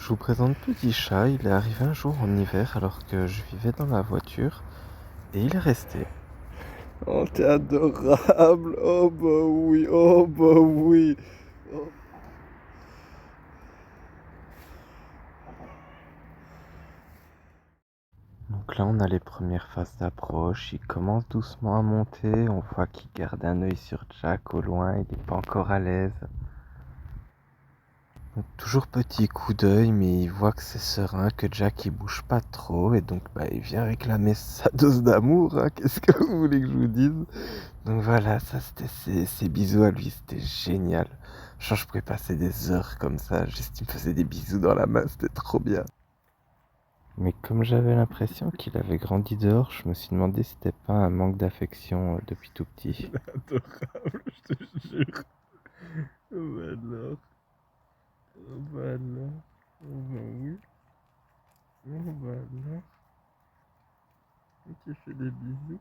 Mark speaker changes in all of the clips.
Speaker 1: Je vous présente Petit Chat, il est arrivé un jour en hiver alors que je vivais dans la voiture et il est resté.
Speaker 2: Oh, t'es adorable. Oh, bah oui. Oh, bah oui. Oh.
Speaker 1: Donc là on a les premières phases d'approche, il commence doucement à monter, on voit qu'il garde un œil sur Jack au loin, il n'est pas encore à l'aise. Donc, toujours petit coup d'œil mais il voit que c'est serein, que Jack il bouge pas trop et donc il vient réclamer sa dose d'amour, hein. Qu'est-ce que vous voulez que je vous dise? Donc voilà, ça c'était ses bisous à lui, c'était génial. Genre je pourrais passer des heures comme ça, juste il me faisait des bisous dans la main, c'était trop bien. Mais comme j'avais l'impression qu'il avait grandi dehors, je me suis demandé si c'était pas un manque d'affection depuis tout petit.
Speaker 2: Adorable, je te jure. Oh, bah alors. Oh, bah alors. Oh, bah oui. Oh, bah alors. Tu fais des bisous.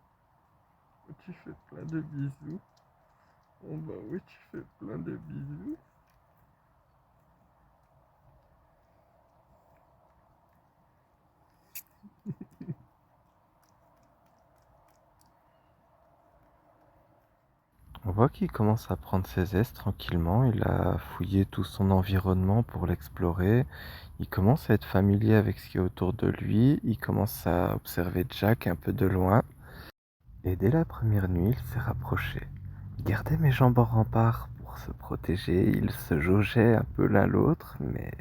Speaker 2: Tu fais plein de bisous. Oh, bah oui, tu fais plein de bisous.
Speaker 1: On voit qu'il commence à prendre ses aises tranquillement, il a fouillé tout son environnement pour l'explorer, il commence à être familier avec ce qui est autour de lui, il commence à observer Jack un peu de loin. Et dès la première nuit, il s'est rapproché. Il gardait mes jambes en rempart pour se protéger, ils se jaugeaient un peu l'un l'autre, mais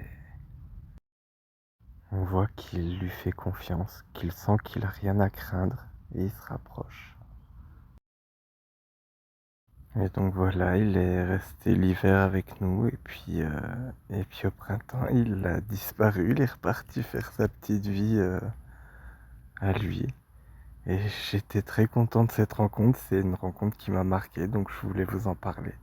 Speaker 1: on voit qu'il lui fait confiance, qu'il sent qu'il a rien à craindre, et il se rapproche. Et donc voilà, il est resté l'hiver avec nous, et puis au printemps, il a disparu, il est reparti faire sa petite vie à lui. Et j'étais très content de cette rencontre, c'est une rencontre qui m'a marqué, donc je voulais vous en parler.